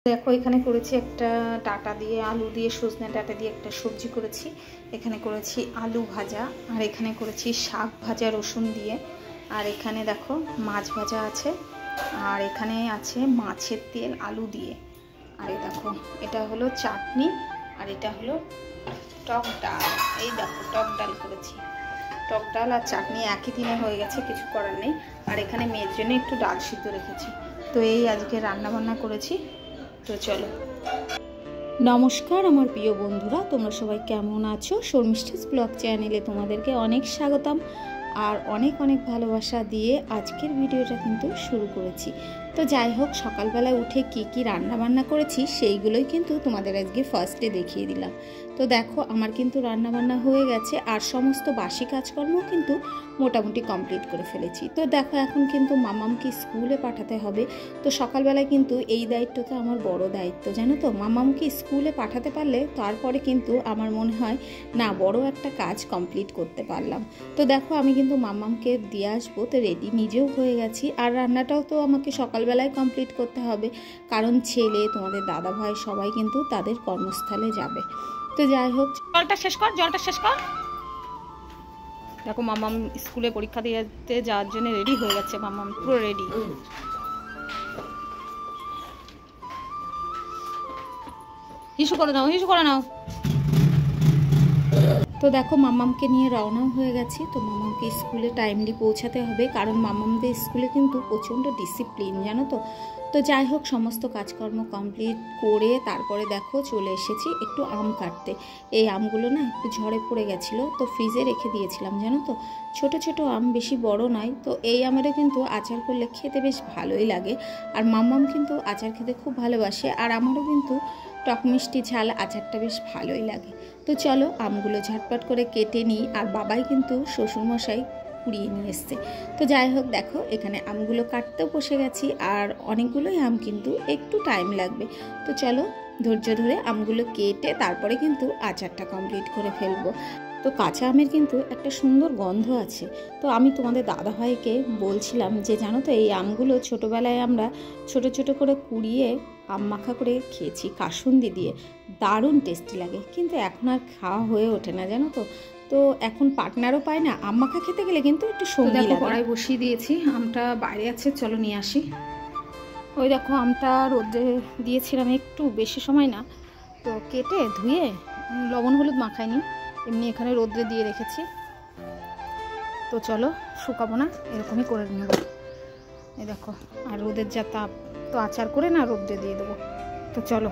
দেখো এখানে করেছি একটা ডাটা দিয়ে আলু দিয়ে সজনে ডাটা দিয়ে একটা সবজি করেছি। এখানে করেছি আলু ভাজা, আর এখানে করেছি শাক ভাজা রসুন দিয়ে, আর এখানে দেখো মাছ ভাজা আছে, আর এখানে আছে মাছের তেল আলু দিয়ে, আর এই দেখো এটা হলো চাটনি, আর এটা হলো টক ডাল। এই দেখো টক ডাল করেছি, টক ডাল আর চাটনি একই দিনে হয়ে গেছে, কিছু করার নেই। আর এখানে মেয়ের জন্য একটু ডাল সিদ্ধ রেখেছি। তো এই আজকে রান্না বান্না করেছি। তো চলো, নমস্কার আমার প্রিয় বন্ধুরা, তোমরা সবাই কেমন আছো? শর্মিষ্ঠাস ব্লগ চ্যানেলে তোমাদেরকে অনেক স্বাগতম আর অনেক অনেক ভালোবাসা দিয়ে আজকের ভিডিওটা কিন্তু শুরু করেছি। তো যাই হোক, সকালবেলা উঠে কি কি রান্না বান্না করেছি সেইগুলোই কিন্তু তোমাদের আজকে ফার্স্টে দেখিয়ে দিলাম। তো দেখো আমার কিন্তু রান্না বান্না হয়ে গেছে, আর সমস্ত বাসি কাজকর্ম কিন্তু মোটামুটি কমপ্লিট করে ফেলেছি। তো দেখো এখন কিন্তু মামামকে স্কুলে পাঠাতে হবে। তো সকালবেলায় কিন্তু এই দায়িত্বটা আমার বড় দায়িত্ব, জানো তো। মামামকে স্কুলে পাঠাতে পারলে তারপরে কিন্তু আমার মনে হয় না বড় একটা কাজ কমপ্লিট করতে পারলাম। তো দেখো আমি কিন্তু মামামকে দিয়ে আসবো, তো রেডি নিজেও হয়ে গেছি। আর রান্নাটাও তো আমাকে সকালবেলায় কমপ্লিট করতে হবে, কারণ ছেলে, তোমাদের দাদা ভাই সবাই কিন্তু তাদের কর্মস্থলে যাবে। তো যাই হোক, জলটা শেষ কর, জলটা শেষ কর। দেখো মামাম স্কুলে পরীক্ষা দিতে যাওয়ার জন্য রেডি হয়ে গেছে, মামাম পুরো রেডি। হিসু করে নাও, হিসু করে নাও। তো দেখো মামামকে নিয়ে রওনাও হয়ে গেছি। তো মামামকে স্কুলে টাইমলি পৌঁছাতে হবে, কারণ মামামদের স্কুলে কিন্তু প্রচণ্ড ডিসিপ্লিন, জানো তো। তো যাই হোক, সমস্ত কাজকর্ম কমপ্লিট করে তারপরে দেখো চলে এসেছি একটু আম কাটতে। এই আমগুলো না একটু ঝড়ে পড়ে গেছিলো, তো ফ্রিজে রেখে দিয়েছিলাম, জানো তো। ছোট ছোট আম, বেশি বড় নয়। তো এই আমেরও কিন্তু আচার করলে খেতে বেশ ভালোই লাগে, আর মামাম কিন্তু আচার খেতে খুব ভালোবাসে, আর আমারও কিন্তু টক মিষ্টি ঝাল আচারটা বেশ ভালোই লাগে। তো চলো আমগুলো ঝটপট করে কেটে নিই, আর বাবাই কিন্তু শ্বশুরমশাই কুড়িয়ে নিয়ে এসছে। তো যাই হোক, দেখো এখানে আমগুলো কাটতেও বসে গেছি, আর অনেকগুলোই আম কিন্তু একটু টাইম লাগবে। তো চলো ধৈর্য ধরে আমগুলো কেটে তারপরে কিন্তু আচারটা কমপ্লিট করে ফেলবো। তো কাঁচা আমের কিন্তু একটা সুন্দর গন্ধ আছে। তো আমি তোমাদের দাদাভাইকে বলছিলাম যে জানো তো, এই আমগুলো ছোটোবেলায় আমরা ছোট ছোট করে কুড়িয়ে আম মাখা করে খেয়েছি কাসুন্দি দিয়ে, দারুণ টেস্টি লাগে। কিন্তু এখন আর খাওয়া হয়ে ওঠে না, জানো তো। তো এখন পার্টনারও পায় না, আম মাখা খেতে গেলে কিন্তু একটু সঙ্গী লাগে। কড়াই বসিয়ে দিয়েছি, আমটা বাইরে আছে, চলো নিয়ে আসি। ওই দেখো আমটা রোদে দিয়েছিলাম একটু বেশি সময় না, তো কেটে ধুয়ে লবণ হলুদ মাখাইনি, এমনি এখানে রোদ্রে দিয়ে রেখেছি। তো চলো, শুকাবো না, এরকমই করে নেব। এই দেখো, আর রোদের যা তাপ, তো আচার করে না রোদ্রে দিয়ে দেবো। তো চলো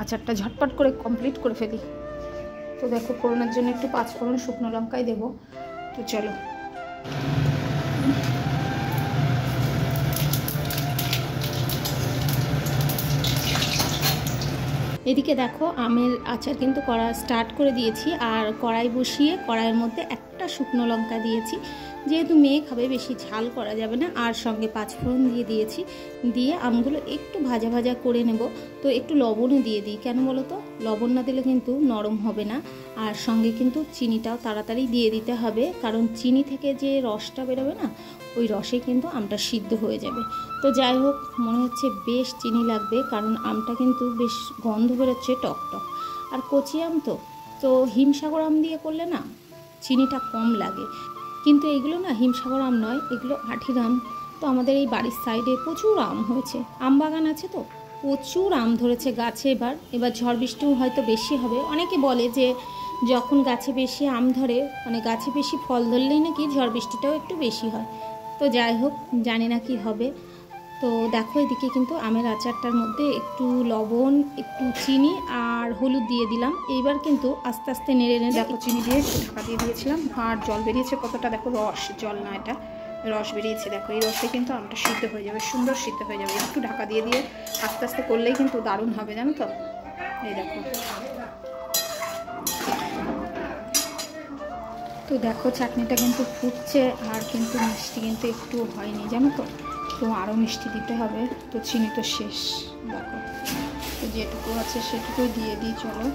আচারটা ঝটপট করে কমপ্লিট করে ফেলি। তো দেখো ফোড়নের জন্য একটু 5 ফোড়ন শুকনো লঙ্কাই দেবো। তো চলো, এদিকে দেখো আমের আচার কিন্তু করা স্টার্ট করে দিয়েছি, আর কড়াই বসিয়ে কড়াইয়ের মধ্যে একটা শুকনো লঙ্কা দিয়েছি, যেহেতু মেয়ে খাবে বেশি ঝাল করা যাবে না, আর সঙ্গে 5 ফোড়ন দিয়ে দিয়েছি। দিয়ে আমগুলো একটু ভাজা ভাজা করে নেব। তো একটু লবণও দিয়ে দিই, কেন বলো তো, লবণ না দিলে কিন্তু নরম হবে না। আর সঙ্গে কিন্তু চিনিটাও তাড়াতাড়ি দিয়ে দিতে হবে, কারণ চিনি থেকে যে রসটা বেরোবে না, ওই রসে কিন্তু আমটা সিদ্ধ হয়ে যাবে। তো যাই হোক, মনে হচ্ছে বেশ চিনি লাগবে, কারণ আমটা কিন্তু বেশ গন্ধ বেরোচ্ছে টক টক, আর কচি আম তো হিমসাগর আম দিয়ে করলে না চিনিটা কম লাগে। কিন্তু এইগুলো না হিমসাগর আম নয়, এগুলো আঠির আম। তো আমাদের এই বাড়ির সাইডে প্রচুর আম হয়েছে, আম বাগান আছে, তো প্রচুর আম ধরেছে গাছে। এবার ঝড় বৃষ্টিও হয়তো বেশি হবে। অনেকে বলে যে যখন গাছে বেশি আম ধরে, মানে গাছে বেশি ফল ধরলেই নাকি ঝড় বৃষ্টিটাও একটু বেশি হয়। তো যাই হোক, জানি না কি হবে। তো দেখো এদিকে কিন্তু আমের আচারটার মধ্যে একটু লবণ, একটু চিনি আর হলুদ দিয়ে দিলাম। এইবার কিন্তু আস্তে আস্তে নেড়ে নেড়ে, দেখো চিনি দিয়ে একটু ঢাকা দিয়ে দিয়েছিলাম, আর জল বেরিয়েছে কতটা, দেখো রস, জল না এটা রস বেরিয়েছে। দেখো এই রসে কিন্তু আমটা সিদ্ধ হয়ে যাবে, সুন্দর সিদ্ধ হয়ে যাবে। একটু ঢাকা দিয়ে দিয়ে আস্তে আস্তে করলেই কিন্তু দারুণ হবে, জানো তো। এই দেখো, তো দেখো চাটনিটা কিন্তু ফুটছে, আর কিন্তু মিষ্টি কিন্তু একটু হয়নি, জানো তো। তো আরও মিষ্টি দিতে হবে। তো চিনি তো শেষ, দেখো। তো যেটুকু আছে সেটুকুই দিয়ে দিই, চলো।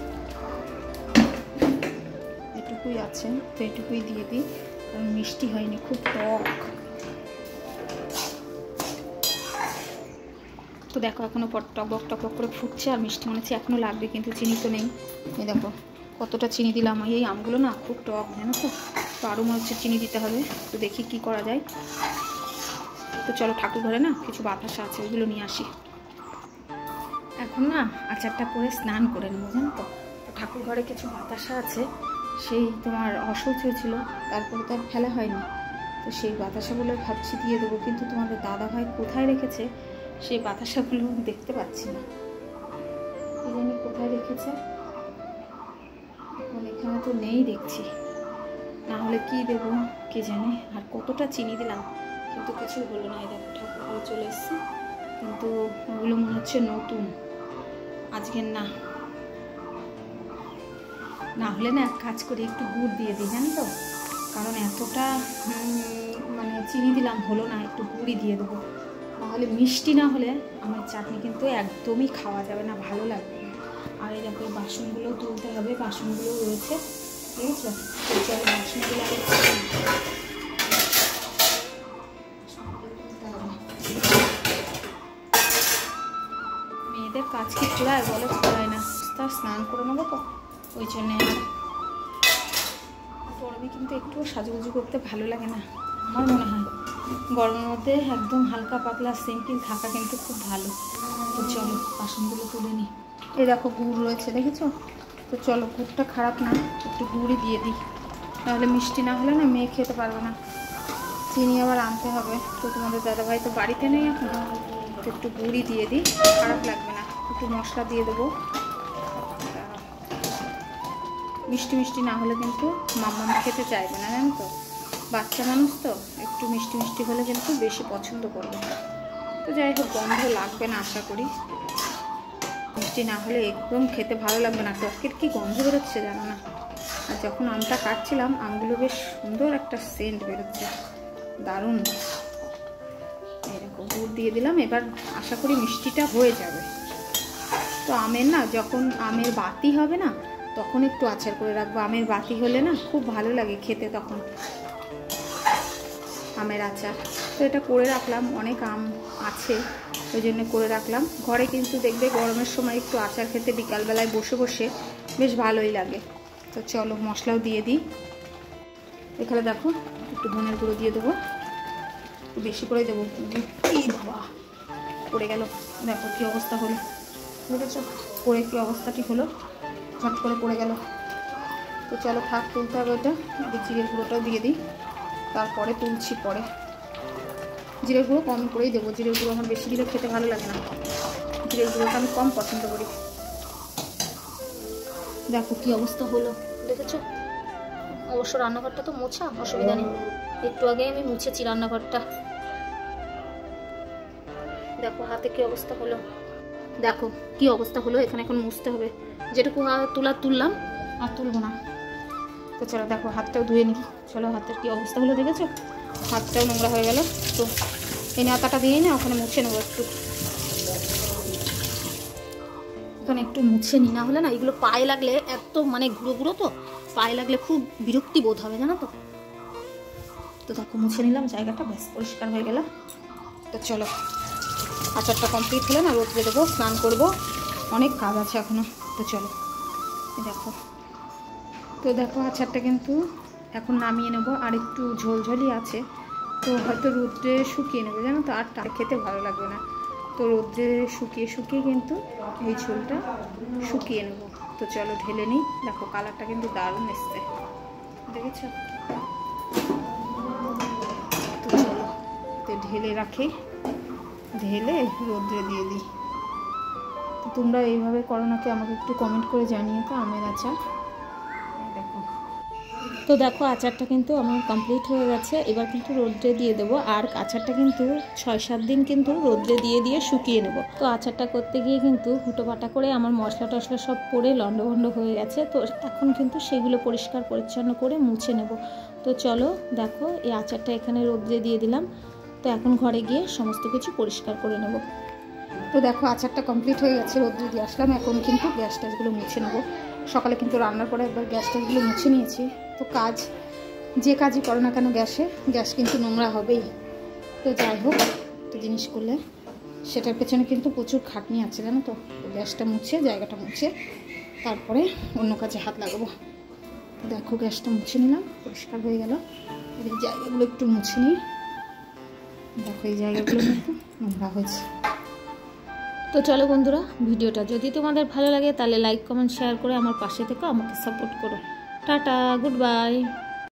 এটুকুই আছে, তো এটুকুই দিয়ে দিই, কারণ মিষ্টি হয়নি, খুব টক। তো দেখো এখনও টকবক টকবক করে ফুটছে, আর মিষ্টি মনে হচ্ছে এখনও লাগবে, কিন্তু চিনি তো নেই। এই দেখো কতটা চিনি দিলাম। এই আমগুলো না খুব টক, জানো তো আরও মনে হচ্ছে চিনি দিতে হবে। তো দেখি কি করা যায়। তো চলো ঠাকুর ঘরে না কিছু বাতাসা আছে, ওইগুলো নিয়ে আসি। এখন না আচারটা করে স্নান করে নেবো, জানো তো। ঠাকুর ঘরে কিছু বাতাসা আছে, সেই তোমার অসহ্য হয়েছিল, তারপরে তো আর ফেলা হয়নি। তো সেই বাতাসাগুলো ভাবছি দিয়ে দেবো, কিন্তু তোমাদের দাদাভাই কোথায় রেখেছে সেই বাতাসাগুলো দেখতে পাচ্ছি না। এই জন্য কোথায় রেখেছে এখন, এখানে তো নেই দেখছি। না হলে কি দেবো কে জানে। আর কতটা চিনি দিলাম, কিন্তু কিছু হলো না। এই দেখো ঠাকুর ঘরে চলে এসছে, কিন্তু ওগুলো মনে হচ্ছে নতুন, আজকের না। না হলে না এক কাজ করি, একটু গুড় দিয়ে দিই, জানো তো, কারণ এতটা মানে চিনি দিলাম হলো না, একটু গুড়ই দিয়ে দেবো। নাহলে মিষ্টি না হলে আমার চাটনি কিন্তু একদমই খাওয়া যাবে না, ভালো লাগবে না। আর এই দেখো বাসনগুলো তুলতে হবে, বাসনগুলো রয়েছে, ঠিক আছে। বাসনগুলো মেয়েদের কাজ কি ফুরায় বলো, ফুরায় না। তার স্নান করে নেবো তো, ওই জন্যে। আর গরমে কিন্তু একটু সাজুগুজু করতে ভালো লাগে না, আমার মনে হয়। গরমের মধ্যে একদম হালকা পাতলা সিম্পল থাকা কিন্তু খুব ভালো। তো চলো বাসনগুলো তুলে নিই। এই দেখো গুড় রয়েছে, দেখেছো তো। চলো গুড়টা খারাপ না, একটু গুড়ই দিয়ে দিই, নাহলে মিষ্টি না হলে না মেয়ে খেতে পারবে না। চিনি আবার আনতে হবে, তো তোমাদের দাদাভাই তো বাড়িতে নেই এখন, তো একটু গুড়ই দিয়ে দিই, খারাপ লাগবে না। একটু মশলা দিয়ে দেবো, মিষ্টি মিষ্টি না হলে কিন্তু মাম্মাম খেতে চাইবে না, জানো তো। বাচ্চা মানুষ তো, একটু মিষ্টি মিষ্টি হলে কিন্তু বেশি পছন্দ করবে। তো যাই হোক, গন্ধ লাগবে না আশা করি। মিষ্টি না হলে একদম খেতে ভালো লাগবে না, টকের কি গন্ধ বেরোচ্ছে জানো না। আর যখন আমটা কাটছিলাম, আমগুলো বেশ সুন্দর একটা সেন্ট বেরোচ্ছে, দারুণ। এরকম গুড় দিয়ে দিলাম, এবার আশা করি মিষ্টিটা হয়ে যাবে। তো আমের না, যখন আমের বাতি হবে না, তখন একটু আচার করে রাখবো। আমের বাতি হলে না খুব ভালো লাগে খেতে, তখন আমের আচার। তো এটা করে রাখলাম, অনেক আম আছে ওই জন্য করে রাখলাম। ঘরে কিন্তু দেখবে গরমের সময় একটু আচার খেতে বিকালবেলায় বসে বসে বেশ ভালোই লাগে। তো চলো মশলাও দিয়ে দিই। এখানে দেখো একটু ধনের গুঁড়ো দিয়ে দেবো, একটু বেশি করে দেবো। এই বাবা পড়ে গেল, দেখো কী অবস্থা হলো, বুঝেছ পড়ে কী অবস্থাটি হলো, ঝট করে পড়ে গেল। তো চলো থাক, তুলতে হবে ওটা। জিরের গুঁড়োটাও দিয়ে দিই, তারপরে তুলছি পরে। জিরের গুঁড়ো কম করেই দেবো, জিরের গুঁড়ো আমার বেশি দিলে খেতে ভালো লাগে না, জিরের গুঁড়োটা আমি কম পছন্দ করি। দেখো কী অবস্থা হলো, দেখেছো। অবশ্য রান্নাঘরটা তো মোছা, অসুবিধা নেই, একটু আগে আমি মুছেছি রান্নাঘরটা। দেখো হাতে কী অবস্থা হলো, দেখো কী অবস্থা হলো। এখানে এখন মুছতে হবে, যেটুকু তুললাম আর তুলবো না। তো চলো দেখো হাতটাও ধুয়ে নিই। চলো হাতের কী অবস্থা হলো, দেখেছো হাতটাও নোংরা হয়ে গেল। তো এই নাতাটা দিয়ে না ওখানে মুছে নেবো একটু, ওখানে একটু মুছে নিই। না হলে না এগুলো পায়ে লাগলে এত মানে গুঁড়ো গুঁড়ো, তো পায়ে লাগলে খুব বিরক্তি বোধ হবে, জানো তো। তো দেখো মুছে নিলাম জায়গাটা, বেশ পরিষ্কার হয়ে গেল। তো চলো আচারটা কমপ্লিট হলে না রোদ্রে দেবো, স্নান করবো, অনেক কাজ আছে এখনো। তো চলো দেখো আচারটা কিন্তু এখন নামিয়ে নেবো, আর একটু ঝোলঝোলই আছে। তো হয়তো রোদ্রে শুকিয়ে নেবো, জানো তো, আর খেতে ভালো লাগবে না। তো রোদ্রে শুকিয়ে শুকিয়ে কিন্তু এই ঝোলটা শুকিয়ে নেবো। তো চলো ঢেলে নিই। দেখো কালারটা কিন্তু দারুণ এসছে, দেখেছো। তো চলো ঢেলে রাখি, ঢেলে রোদ্রে দিয়ে দিই। তো তোমরা এইভাবে করো নাকি আমাকে একটু কমেন্ট করে জানিয়ে তো আমের আচার। দেখো তো দেখো আচারটা কিন্তু আমার কমপ্লিট হয়ে গেছে, এবার কিন্তু রোদ্রে দিয়ে দেবো। আর আচারটা কিন্তু 6-7 দিন কিন্তু রোদ্রে দিয়ে শুকিয়ে নেব। তো আচারটা করতে গিয়ে কিন্তু হুটোপাটা করে আমার মশলা টশলা সব পড়ে লন্ডভন্ড হয়ে গেছে। তো এখন কিন্তু সেগুলো পরিষ্কার পরিচ্ছন্ন করে মুছে নেব। তো চলো দেখো এই আচারটা এখানে রোদ্রে দিয়ে দিলাম। তো এখন ঘরে গিয়ে সমস্ত কিছু পরিষ্কার করে নেব। তো দেখো আচারটা কমপ্লিট হয়ে গেছে, রোদ্রে দিয়ে আসলাম। এখন কিন্তু গ্যাস ট্যাসগুলো মুছে নেবো। সকালে কিন্তু রান্নার পরে একবার গ্যাস ট্যাসগুলো মুছে নিয়েছি। তো কাজ যে কাজই করো না কেন গ্যাস কিন্তু নোংরা হবেই। তো যাই হোক, তো জিনিস করলে সেটার পেছনে কিন্তু প্রচুর খাটনি আছে জানো তো। গ্যাসটা মুছে, জায়গাটা মুছে তারপরে অন্য কাজে হাত লাগাবো। দেখো গ্যাসটা মুছে নিলাম, পরিষ্কার হয়ে গেল। আর এই জায়গাগুলো একটু মুছে নিই। দেখো এই জায়গাগুলো কিন্তু নোংরা হয়েছে। তো চলো বন্ধুরা, ভিডিওটা যদি তোমাদের ভালো লাগে তাহলে লাইক কমেন্ট শেয়ার করে আমার পাশে থেকো, আমাকে সাপোর্ট করো। Tata, good bye.